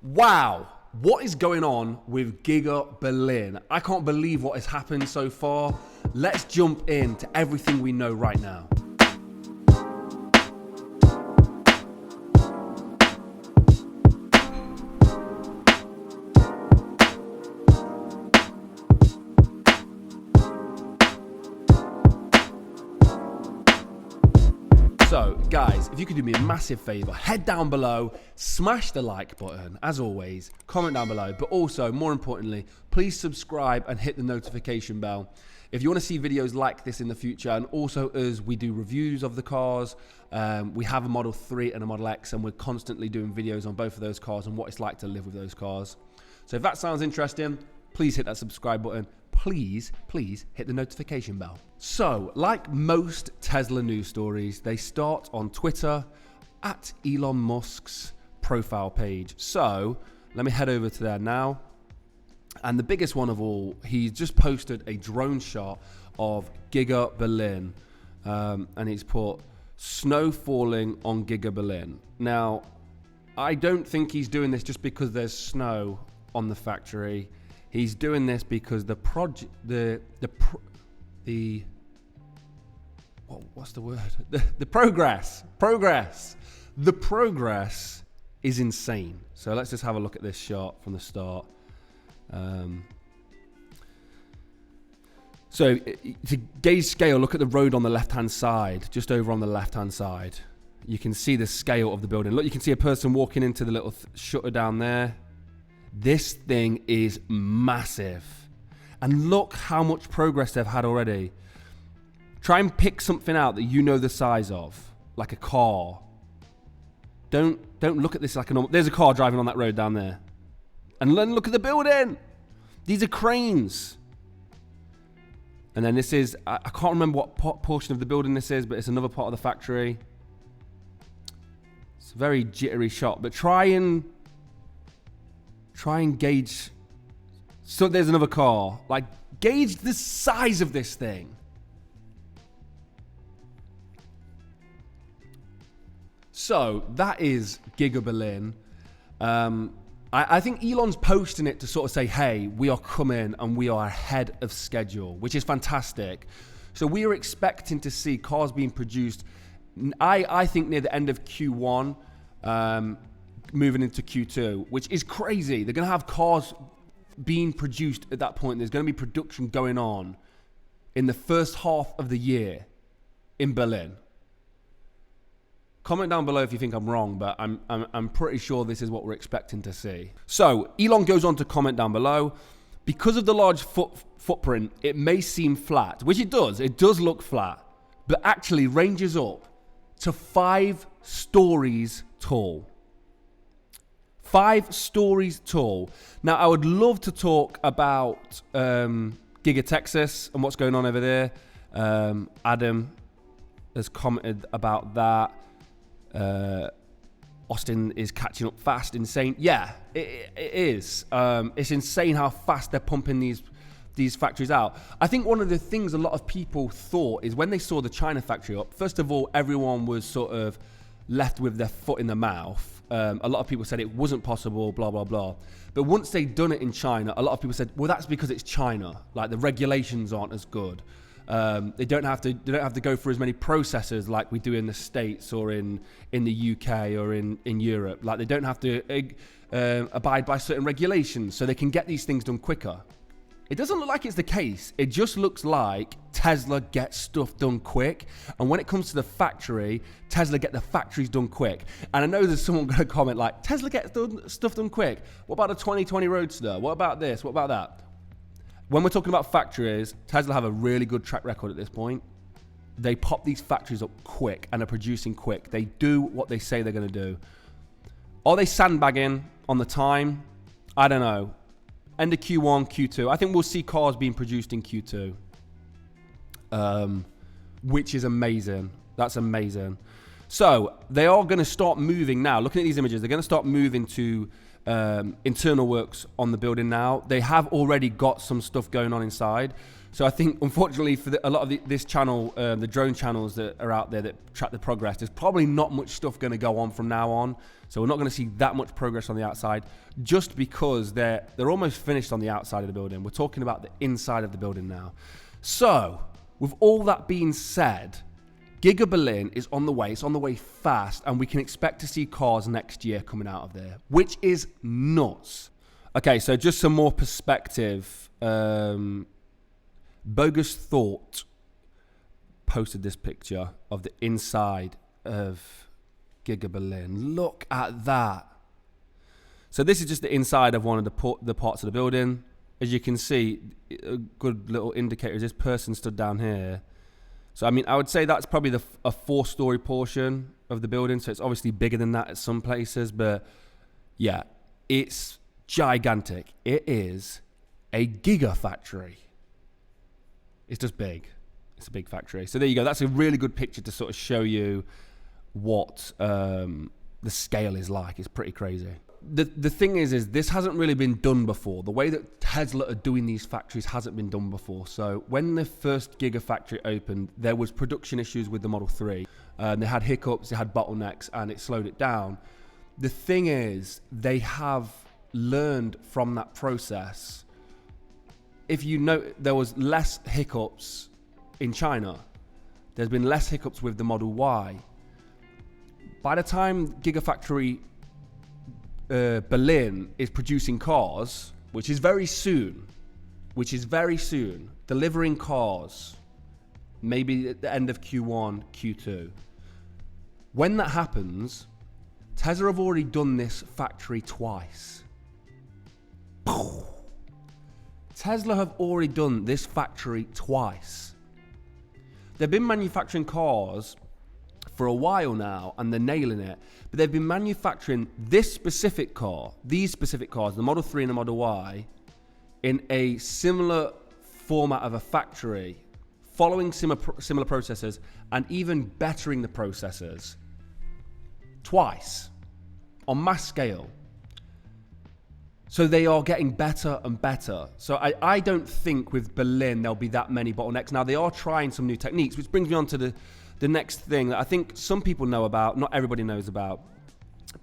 Wow, what is going on with Giga Berlin? I can't believe what has happened so far. Let's jump into everything we know right now. So, guys, if you could do me a massive favor, head down below, smash the like button, as always, comment down below, but also, more importantly, please subscribe and hit the notification bell. If you want to see videos like this in the future, and also as we do reviews of the cars, we have a Model 3 and a Model X, and we're constantly doing videos on both of those cars and what it's like to live with those cars. So if that sounds interesting, please hit that subscribe button. Please hit the notification bell. So, like most Tesla news stories, they start on Twitter at Elon Musk's profile page. So, let me head over to there now. And the biggest one of all, he's just posted a drone shot of Giga Berlin. And he's put snow falling on Giga Berlin. Now, I don't think he's doing this just because there's snow on the factory. He's doing this because the progress is insane. So let's just have a look at this shot from the start. So to gauge scale, look at the road on the left-hand side, just over on the left-hand side. You can see the scale of the building. Look, you can see a person walking into the little shutter down there. This thing is massive. And look how much progress they've had already. Try and pick something out that you know the size of, like a car. Don't look at this like a normal... There's a car driving on that road down there. And then look at the building. These are cranes. And then this is... I can't remember what portion of the building this is, but it's another part of the factory. It's a very jittery shot, but try and gauge. So there's another car. Like, gauge the size of this thing. So that is Giga Berlin. I think Elon's posting it to sort of say, hey, we are coming and we are ahead of schedule, which is fantastic. So we are expecting to see cars being produced, I think, near the end of Q1, moving into Q2, which is crazy. They're going to have cars being produced at that point. There's going to be production going on in the first half of the year in Berlin. Comment down below if you think I'm wrong, but I'm pretty sure this is what we're expecting to see. So Elon goes on to comment down below, because of the large footprint, it may seem flat, which it does. It does look flat, but actually ranges up to 5 stories tall. 5 stories tall. Now, I would love to talk about Giga Texas and what's going on over there. Adam has commented about that. Austin is catching up fast, insane. Yeah, it is. It's insane how fast they're pumping these factories out. I think one of the things a lot of people thought is when they saw the China factory up, first of all, everyone was sort of left with their foot in the mouth. A lot of people said it wasn't possible, blah, blah, blah. But once they'd done it in China, a lot of people said, well, that's because it's China. Like, the regulations aren't as good. They don't have to go through as many processes like we do in the States or in the UK or in Europe. Like, they don't have to abide by certain regulations, so they can get these things done quicker. It doesn't look like it's the case. It just looks like Tesla gets stuff done quick. And when it comes to the factory, Tesla get the factories done quick. And I know there's someone going to comment like, Tesla gets stuff done quick. What about a 2020 Roadster? What about this? What about that? When we're talking about factories, Tesla have a really good track record at this point. They pop these factories up quick and are producing quick. They do what they say they're going to do. Are they sandbagging on the time? I don't know. End of Q1, Q2. I think we'll see cars being produced in Q2, which is amazing. That's amazing. So they are going to start moving now. Looking at these images, they're going to start moving to internal works on the building now. They have already got some stuff going on inside. So I think, unfortunately, for a lot of this channel, the drone channels that are out there that track the progress, there's probably not much stuff going to go on from now on. So we're not going to see that much progress on the outside, just because they're almost finished on the outside of the building. We're talking about the inside of the building now. So, with all that being said, Giga Berlin is on the way. It's on the way fast, and we can expect to see cars next year coming out of there, which is nuts. Okay, so just some more perspective. Bogus Thought posted this picture of the inside of Giga Berlin. Look at that. So this is just the inside of one of the parts of the building. As you can see, a good little indicator is this person stood down here. So, I mean, I would say that's probably a 4-story portion of the building. So it's obviously bigger than that at some places. But yeah, it's gigantic. It is a gigafactory. It's just big. It's a big factory. So there you go. That's a really good picture to sort of show you what the scale is like. It's pretty crazy. The thing is this hasn't really been done before. The way that Tesla are doing these factories hasn't been done before. So when the first Gigafactory opened, there was production issues with the Model 3. They had hiccups, they had bottlenecks, and it slowed it down. The thing is, they have learned from that process. If you note, there was less hiccups in China. There's been less hiccups with the Model Y. By the time Gigafactory Berlin is producing cars, which is very soon, delivering cars, maybe at the end of Q1, Q2. When that happens, Tesla have already done this factory twice. Tesla have already done this factory twice. They've been manufacturing cars for a while now, and they're nailing it. But they've been manufacturing these specific cars, the Model 3 and the Model Y, in a similar format of a factory, following similar processes, and even bettering the processes twice on mass scale. So they are getting better and better. So I don't think with Berlin there'll be that many bottlenecks. Now, they are trying some new techniques, which brings me on to the next thing that I think some people know about, not everybody knows about.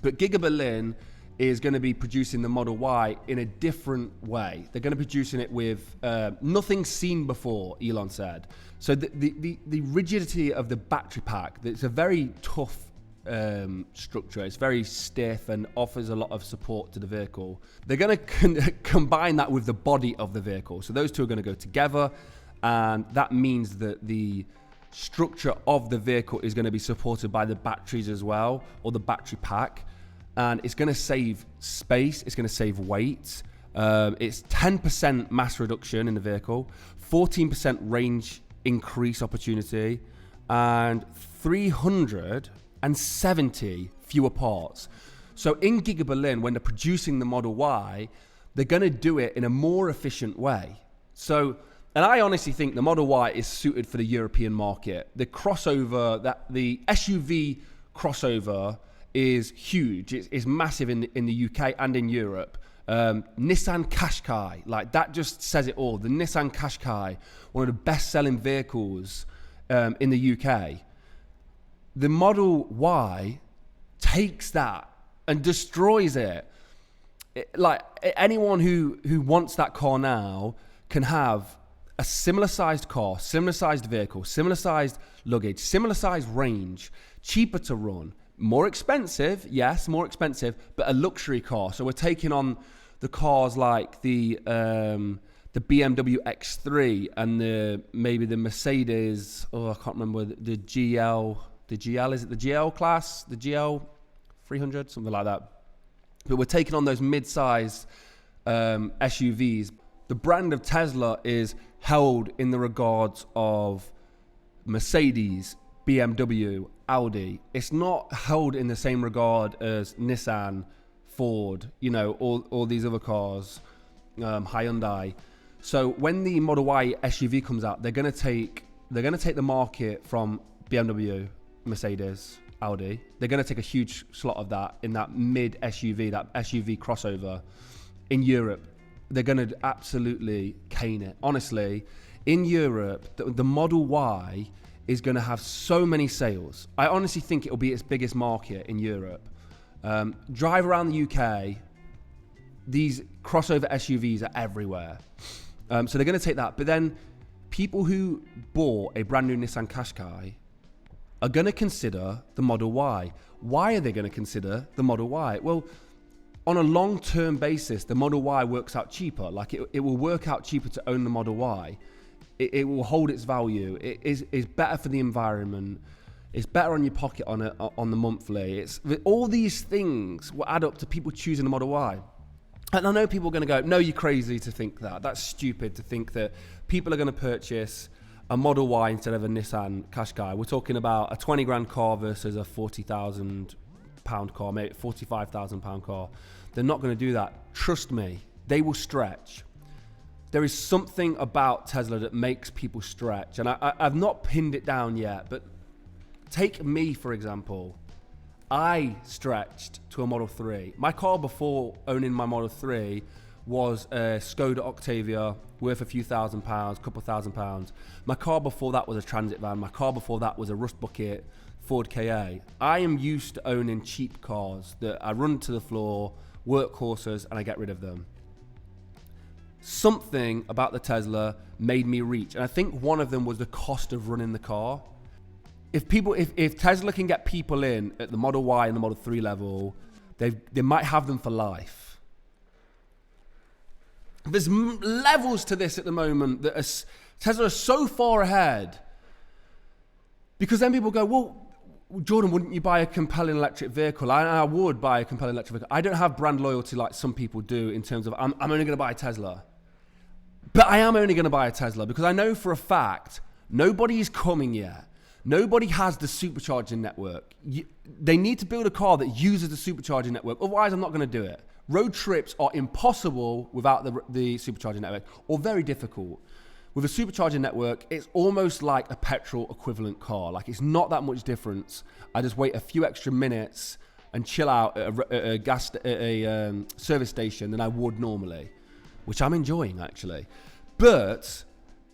But Giga Berlin is going to be producing the Model Y in a different way. They're going to be producing it with nothing seen before, Elon said. So the rigidity of the battery pack, it's a very tough structure. It's very stiff and offers a lot of support to the vehicle. They're going to combine that with the body of the vehicle. So those two are going to go together, and that means that the structure of the vehicle is going to be supported by the batteries as well, or the battery pack, and it's going to save space, it's going to save weight. It's 10% mass reduction in the vehicle, 14% range increase opportunity, and 370 fewer parts. So in Giga Berlin, when they're producing the Model Y, they're going to do it in a more efficient way. So, and I honestly think the Model Y is suited for the European market. The crossover, the SUV crossover is huge. It's massive in the UK and in Europe. Nissan Qashqai, like that just says it all. The Nissan Qashqai, one of the best-selling vehicles in the UK. The Model Y takes that and destroys it. Like anyone who wants that car now can have a similar sized car, similar sized vehicle, similar sized luggage, similar sized range, cheaper to run, more expensive, yes, more expensive, but a luxury car. So we're taking on the cars like the BMW X3 and maybe the Mercedes, I can't remember, the GL, is it the GL class? The GL 300, something like that. But we're taking on those mid-sized SUVs. The brand of Tesla is held in the regards of Mercedes, BMW, Audi. It's not held in the same regard as Nissan, Ford, all these other cars, Hyundai. So when the Model Y SUV comes out, they're going to take the market from BMW, Mercedes, Audi. They're going to take a huge slot of that in that mid SUV, that SUV crossover in Europe. They're going to absolutely cane it. Honestly, in Europe, the Model Y is going to have so many sales. I honestly think it'll be its biggest market in Europe. Drive around the UK, these crossover SUVs are everywhere. So they're going to take that. But then people who bought a brand new Nissan Qashqai are going to consider the Model Y. Why are they going to consider the Model Y? Well, on a long-term basis, the Model Y works out cheaper. Like it will work out cheaper to own the Model Y. It will hold its value. It is better for the environment. It's better on your pocket on the monthly. All these things will add up to people choosing the Model Y. And I know people are going to go, no, you're crazy to think that. That's stupid to think that people are going to purchase a Model Y instead of a Nissan Qashqai. We're talking about a 20 grand car versus a 40,000 pound car, maybe 45,000 pound car. They're not going to do that. Trust me, they will stretch. There is something about Tesla that makes people stretch. And I've not pinned it down yet, but take me, for example. I stretched to a Model 3. My car before owning my Model 3 was a Skoda Octavia worth a few £1,000s, couple £1,000. My car before that was a transit van. My car before that was a rust bucket Ford KA. I am used to owning cheap cars that I run to the floor, workhorses, and I get rid of them. Something about the Tesla made me reach, and I think one of them was the cost of running the car. If Tesla can get people in at the Model Y and the Model 3 level, they might have them for life. There's levels to this at the moment that Tesla is so far ahead, because then people go, well, Jordan, wouldn't you buy a compelling electric vehicle? I would buy a compelling electric vehicle. I don't have brand loyalty like some people do in terms of I'm only going to buy a Tesla. But I am only going to buy a Tesla because I know for a fact nobody is coming yet. Nobody has the supercharging network. They need to build a car that uses the supercharging network. Otherwise, I'm not going to do it. Road trips are impossible without the supercharging network, or very difficult. With a supercharging network, it's almost like a petrol equivalent car. Like, it's not that much difference. I just wait a few extra minutes and chill out at a service station than I would normally, which I'm enjoying actually. But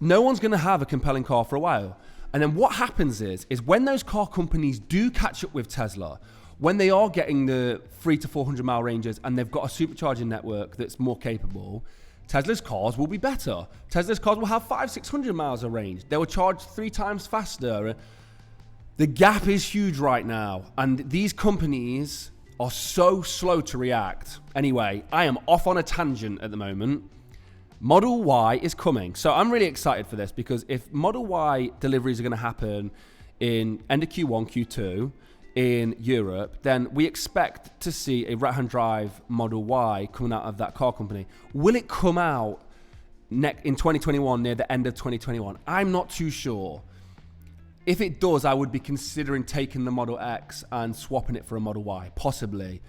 no one's going to have a compelling car for a while. And then what happens is when those car companies do catch up with Tesla, when they are getting the 300 to 400 mile ranges and they've got a supercharging network that's more capable, Tesla's cars will be better. Tesla's cars will have 500-600 miles of range. They will charge 3 times faster. The gap is huge right now, and these companies are so slow to react. Anyway, I am off on a tangent at the moment. Model Y is coming. So I'm really excited for this, because if Model Y deliveries are going to happen in end of Q1, Q2 in Europe, then we expect to see a right-hand drive Model Y coming out of that car company. Will it come out in 2021, near the end of 2021? I'm not too sure. If it does, I would be considering taking the Model X and swapping it for a Model Y, possibly.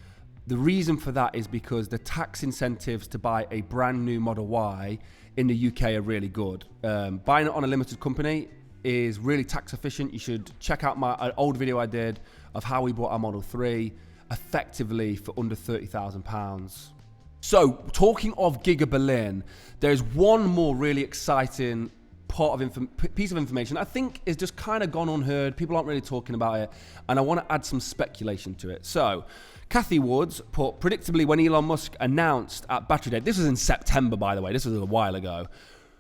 The reason for that is because the tax incentives to buy a brand new Model Y in the UK are really good. Buying it on a limited company is really tax efficient. You should check out an old video I did of how we bought our Model 3 effectively for under £30,000. So, talking of Giga Berlin, there's one more really exciting piece of information I think is just kind of gone unheard. People aren't really talking about it, and I want to add some speculation to it. So, Kathy Woods put, predictably, when Elon Musk announced at Battery Day, this was in September, by the way, this was a while ago,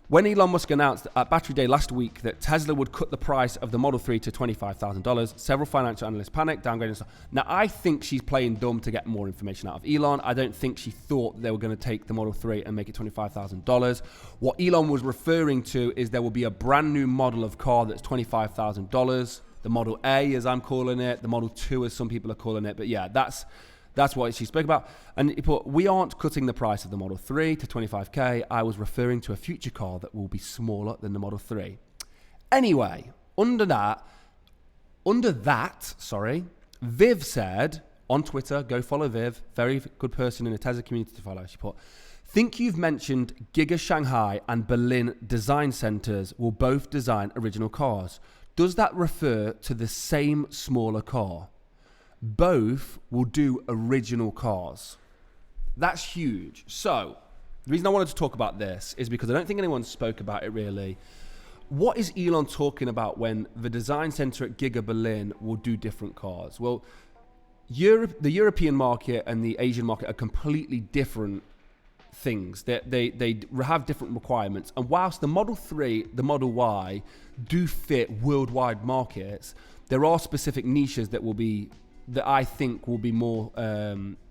when Elon Musk announced at Battery Day last week that Tesla would cut the price of the Model 3 to $25,000, several financial analysts panicked, downgraded stuff. Now, I think she's playing dumb to get more information out of Elon. I don't think she thought they were going to take the Model 3 and make it $25,000. What Elon was referring to is there will be a brand new model of car that's $25,000. The Model A, as I'm calling it, the Model 2, as some people are calling it. But yeah, that's what she spoke about. And he put, we aren't cutting the price of the Model 3 to $25K. I was referring to a future car that will be smaller than the Model 3. Anyway, under that, Viv said on Twitter, go follow Viv, very good person in the Tesla community to follow. She put, think you've mentioned Giga Shanghai and Berlin design centers will both design original cars. Does that refer to the same smaller car? both will do original cars. That's huge. So the reason I wanted to talk about this is because I don't think anyone spoke about it really. What is Elon talking about when the design center at Giga Berlin will do different cars? Well, the European market and the Asian market are completely different things. They have different requirements. And whilst the Model 3, the Model Y do fit worldwide markets, there are specific niches that I think will be more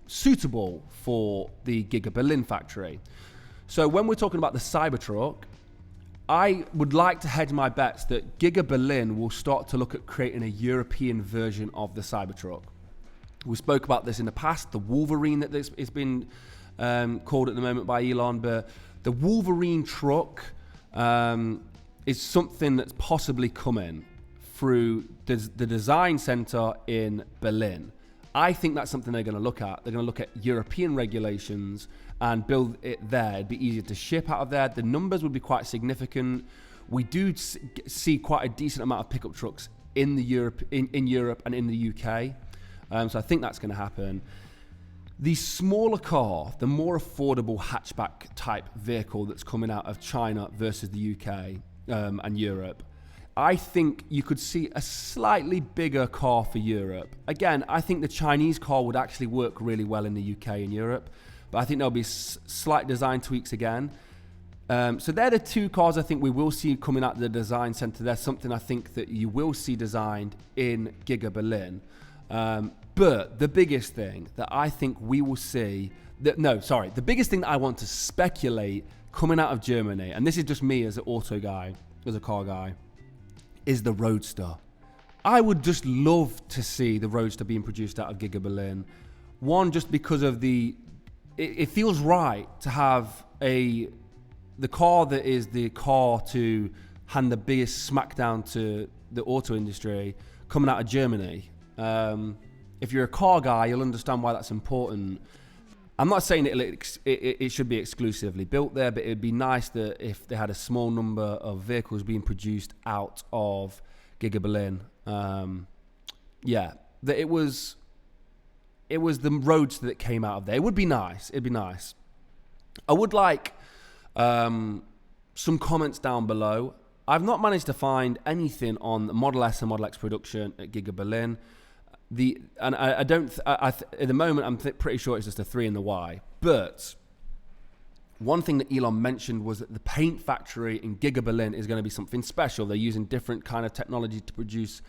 suitable for the Giga Berlin factory. So when we're talking about the Cybertruck, I would like to hedge my bets that Giga Berlin will start to look at creating a European version of the Cybertruck. We spoke about this in the past, the Wolverine that it's been called at the moment by Elon, but the Wolverine truck is something that's possibly coming through the design center in Berlin. I think that's something they're going to look at. They're going to look at European regulations and build it there. It'd be easier to ship out of there. The numbers would be quite significant. We do see quite a decent amount of pickup trucks in Europe and in the UK. So I think that's going to happen. The smaller car, the more affordable hatchback type vehicle that's coming out of China versus the UK and Europe, I think you could see a slightly bigger car for Europe. Again, I think the Chinese car would actually work really well in the UK and Europe, but I think there'll be slight design tweaks again. So they're the two cars I think we will see coming out of the design center. There's something I think that you will see designed in Giga Berlin. But the biggest thing that I think we will see, the biggest thing that I want to speculate coming out of Germany, and this is just me as an auto guy, as a car guy, is the Roadster. I would just love to see the Roadster being produced out of Giga Berlin. One, just because of it feels right to have the car that is the car to hand the biggest smackdown to the auto industry coming out of Germany. If you're a car guy, you'll understand why that's important. I'm not saying it should be exclusively built there, but it'd be nice that if they had a small number of vehicles being produced out of Giga Berlin, that it was the Roadster that came out of there. It would be nice. It'd be nice. I would like some comments down below. I've not managed to find anything on the Model S and Model X production at Giga Berlin. At the moment, I'm pretty sure it's just a 3 and the Y. But one thing that Elon mentioned was that the paint factory in Giga Berlin is going to be something special. They're using different kind of technology to produce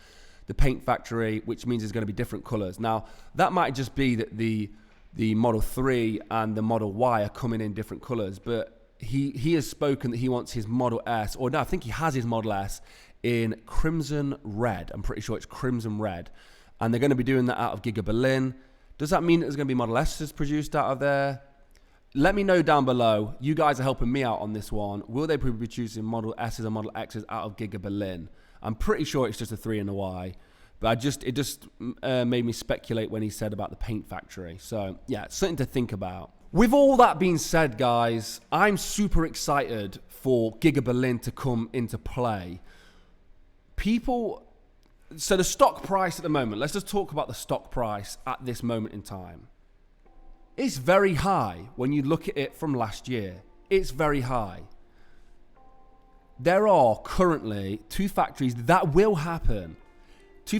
the paint factory, which means it's going to be different colors. Now, that might just be that the Model 3 and the Model Y are coming in different colors, but he has spoken that he wants his Model S, or no, I think he has his Model S in crimson red. I'm pretty sure it's crimson red. And they're going to be doing that out of Giga Berlin. Does that mean that there's going to be Model S's produced out of there? Let me know down below. You guys are helping me out on this one. Will they be producing Model S's and Model X's out of Giga Berlin? I'm pretty sure it's just a 3 and a Y. But it just made me speculate when he said about the paint factory. So, yeah, it's something to think about. With all that being said, guys, I'm super excited for Giga Berlin to come into play. So the stock price at the moment, let's just talk about the stock price at this moment in time. It's very high when you look at it from last year. It's very high. There are currently two factories that will happen. They're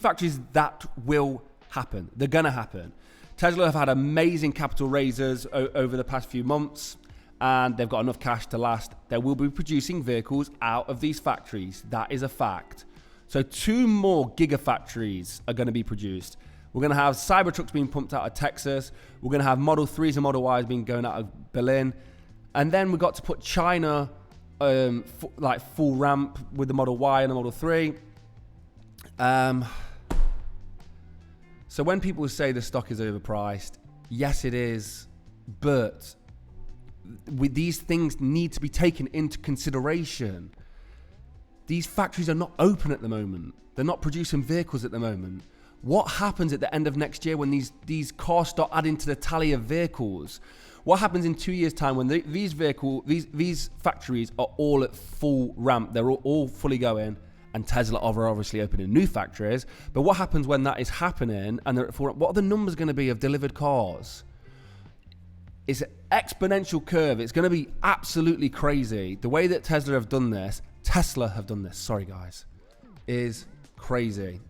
going to happen. Tesla have had amazing capital raises over the past few months, and they've got enough cash to last. They will be producing vehicles out of these factories. That is a fact. So 2 more gigafactories are going to be produced. We're going to have Cybertrucks being pumped out of Texas. We're going to have Model 3s and Model Ys being going out of Berlin. And then we've got to put China full ramp with the Model Y and the Model 3. So when people say the stock is overpriced, yes, it is. But these things need to be taken into consideration. These factories are not open at the moment. They're not producing vehicles at the moment. What happens at the end of next year when these cars start adding to the tally of vehicles? What happens in 2 years' time when these factories are all at full ramp? They're all fully going, and Tesla are obviously opening new factories. But what happens when that is happening, and what are the numbers going to be of delivered cars? It's an exponential curve. It's going to be absolutely crazy. The way that Tesla have done this, sorry guys, is crazy.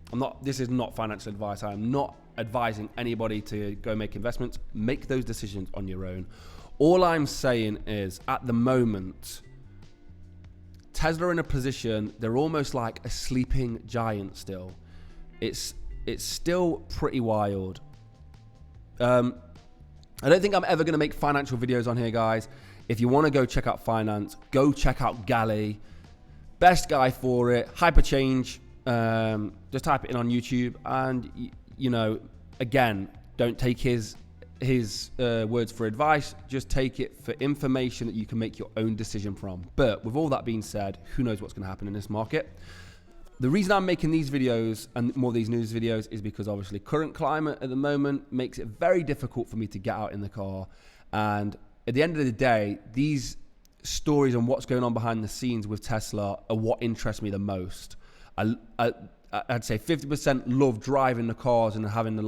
This is not financial advice. I am not advising anybody to go make investments. Make those decisions on your own. All I'm saying is, at the moment, Tesla are in a position, they're almost like a sleeping giant still. It's still pretty wild. I don't think I'm ever going to make financial videos on here, guys. If you want to go check out finance, go check out Gally. Best guy for it. Hyperchange. Just type it in on YouTube. And, you know, again, don't take his words for advice. Just take it for information that you can make your own decision from. But with all that being said, who knows what's going to happen in this market? The reason I'm making these videos and more of these news videos is because obviously current climate at the moment makes it very difficult for me to get out in the car. And at the end of the day, these stories and what's going on behind the scenes with Tesla are what interests me the most. I'd say 50% love driving the cars and having the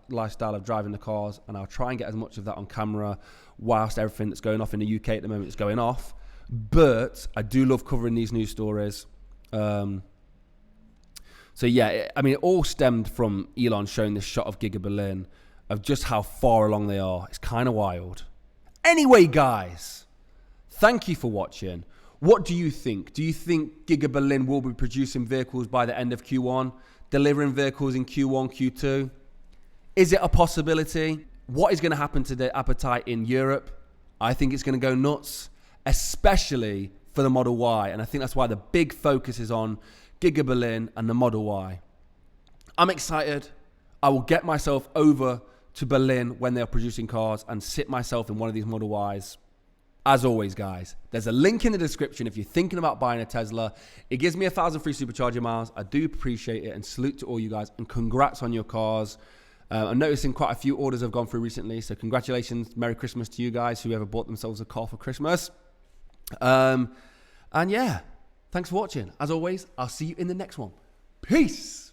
lifestyle of driving the cars, and I'll try and get as much of that on camera whilst everything that's going off in the UK at the moment is going off. But I do love covering these news stories. So yeah, I mean, it all stemmed from Elon showing this shot of Giga Berlin of just how far along they are. It's kind of wild. Anyway, guys, thank you for watching. What do you think? Do you think Giga Berlin will be producing vehicles by the end of Q1, delivering vehicles in Q1, Q2? Is it a possibility? What is going to happen to the appetite in Europe? I think it's going to go nuts, especially for the Model Y. And I think that's why the big focus is on Giga Berlin and the Model Y. I'm excited. I will get myself over to Berlin when they're producing cars and sit myself in one of these Model Ys. As always, guys, there's a link in the description if you're thinking about buying a Tesla. It gives me 1,000 free supercharger miles. I do appreciate it, and salute to all you guys, and congrats on your cars. I'm noticing quite a few orders have gone through recently, so congratulations. Merry Christmas to you guys, whoever bought themselves a car for Christmas. And yeah, thanks for watching. As always, I'll see you in the next one. Peace.